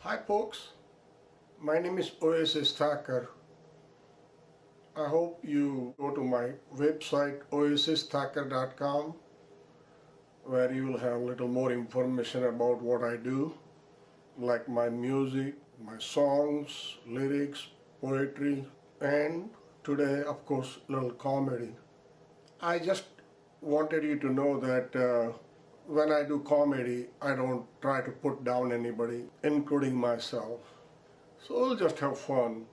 Hi folks, my name is Thacker. I hope you go to my website oasisthacker.com where you will have a little more information about what I do, like my music, my songs, lyrics, poetry, and today of course little comedy. I just wanted you to know that when I do comedy, I don't try to put down anybody, including myself. So we'll just have fun.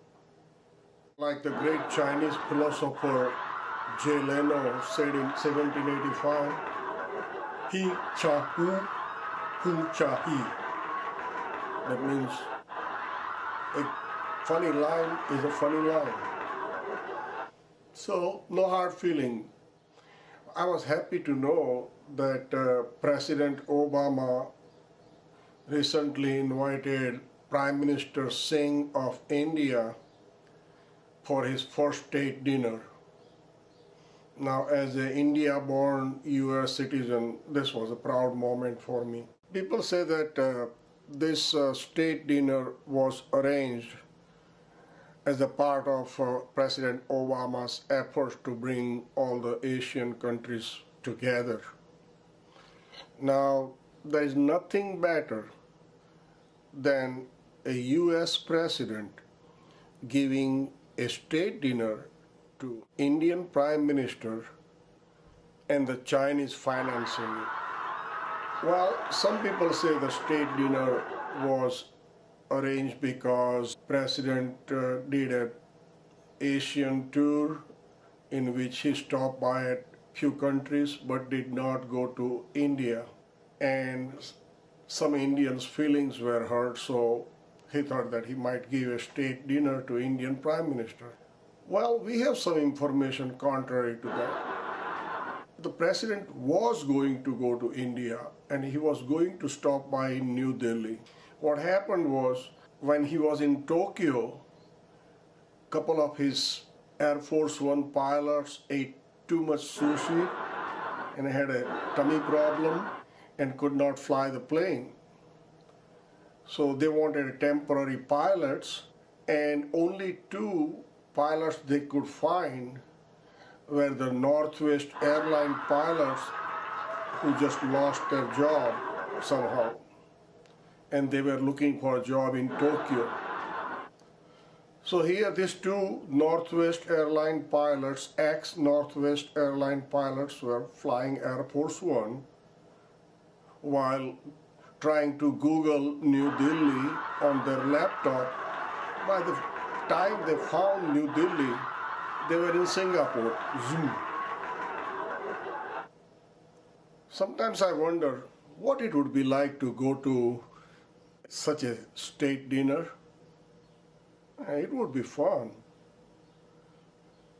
Like the great Chinese philosopher Jay Leno said in 1785, He cha hu, hu cha he. That means a funny line is a funny line. So, no hard feeling. I was happy to know that President Obama recently invited Prime Minister Singh of India for his first state dinner. Now, as an India-born US citizen, this was a proud moment for me. People say that this state dinner was arranged as a part of President Obama's efforts to bring all the Asian countries together. Now, there is nothing better than a US president giving a state dinner to Indian Prime Minister and the Chinese financing it. Well, some people say the state dinner was arranged because President did an Asian tour in which he stopped by a few countries but did not go to India, and some Indians' feelings were hurt, so he thought that he might give a state dinner to Indian Prime Minister. Well, we have some information contrary to that. The president was going to go to India and he was going to stop by in New Delhi. What happened was, when he was in Tokyo, a couple of his Air Force One pilots ate too much sushi and had a tummy problem and could not fly the plane. So they wanted temporary pilots, and only two pilots they could find were the Northwest airline pilots who just lost their job somehow, and they were looking for a job in Tokyo. So here these two Northwest airline pilots, ex-Northwest airline pilots, were flying Air Force One while trying to Google New Delhi on their laptop. By the time they found New Delhi, they were in Singapore. Zoom. Sometimes I wonder what it would be like to go to such a state dinner. It would be fun.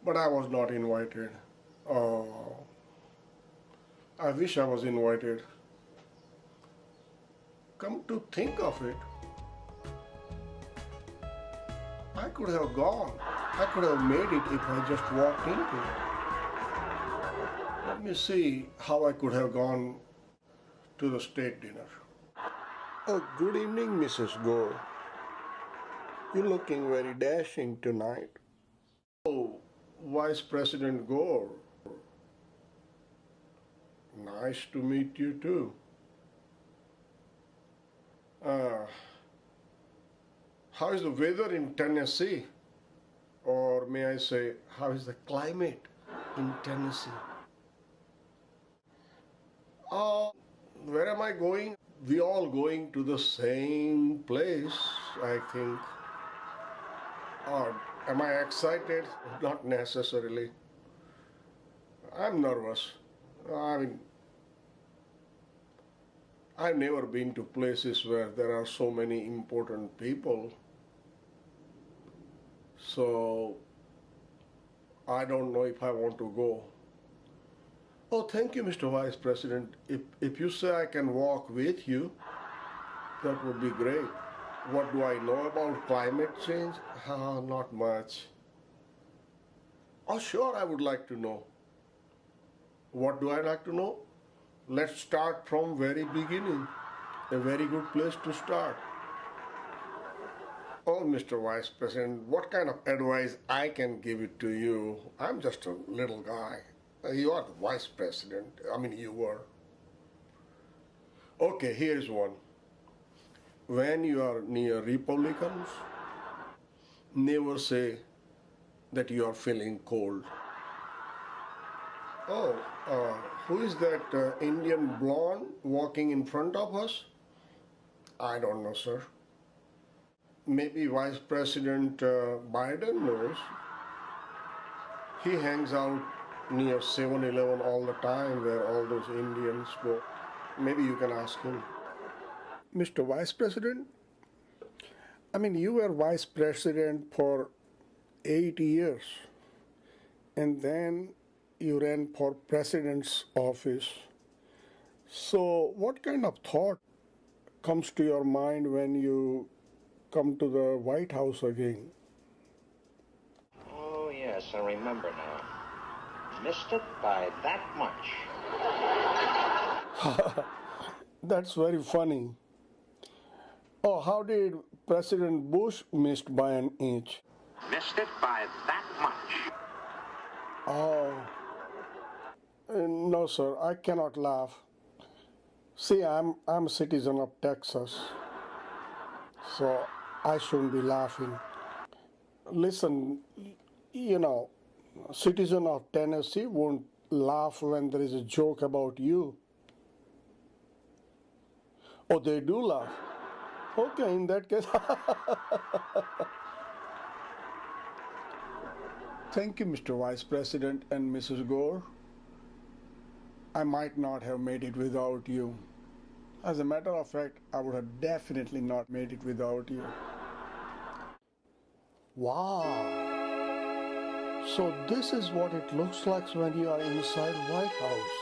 But I was not invited. Oh, I wish I was invited. Come to think of it, I could have gone. I could have made it if I just walked into it. Let me see how I could have gone to the state dinner. Oh, good evening, Mrs. Gore. You're looking very dashing tonight. Oh, Vice President Gore. Nice to meet you too. How is the weather in Tennessee? Or may I say, how is the climate in Tennessee? Where am I going? We all going to the same place, I think. Am I excited? Not necessarily. I'm nervous. I've never been to places where there are so many important people. So I don't know if I want to go. Oh, thank you, Mr. Vice President. If you say I can walk with you, that would be great. What do I know about climate change? Not much. Oh, sure, I would like to know. What do I like to know? Let's start from very beginning. A very good place to start. Oh, Mr. Vice President, what kind of advice I can give it to you? I'm just a little guy. You are the Vice President. I mean, you were. Okay, here's one. When you are near Republicans, never say that you are feeling cold. Oh, who is that Indian blonde walking in front of us? I don't know, sir. Maybe Vice President Biden knows. He hangs out near 7-Eleven all the time where all those Indians go. Maybe you can ask him. Mr. Vice President, I mean, you were Vice President for 8 years, and then you ran for President's office. So, what kind of thought comes to your mind when you come to the White House again? Oh, yes, I remember now. Missed it by that much. That's very funny. Oh, how did President Bush missed by an inch? Missed it by that much. Oh, no, sir, I cannot laugh. See, I'm a citizen of Texas, so I shouldn't be laughing. Listen, citizen of Tennessee won't laugh when there is a joke about you. Oh, they do laugh. Okay, in that case. Thank you, Mr. Vice President and Mrs. Gore. I might not have made it without you. As a matter of fact, I would have definitely not made it without you. Wow. So this is what it looks like when you are inside White House.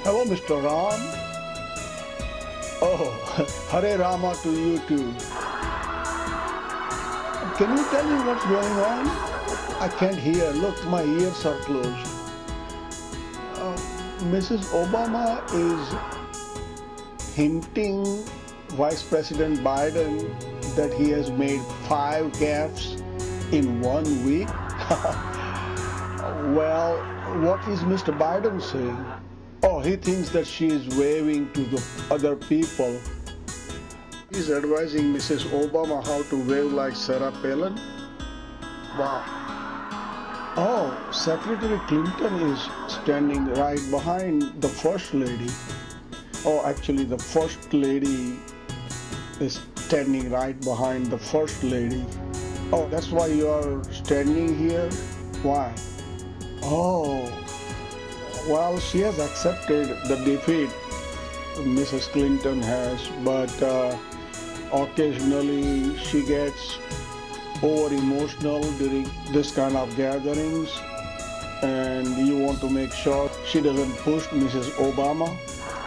Hello, Mr. Ram. Oh, Hare Rama to you too. Can you tell me what's going on? I can't hear. Look, my ears are closed. Mrs. Obama is hinting Vice President Biden that he has made 5 gaffes in 1 week. Well, what is Mr. Biden saying? Oh, he thinks that she is waving to the other people. He's advising Mrs. Obama how to wave like Sarah Palin. Wow. Oh, Secretary Clinton is standing right behind the First Lady. Oh, actually, the First Lady is standing right behind the First Lady. Oh, that's why you are standing here? Why? Oh. Well, she has accepted the defeat Mrs. Clinton has, but occasionally she gets over-emotional during this kind of gatherings, and you want to make sure she doesn't push Mrs. Obama.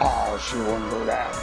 Oh, she won't do that.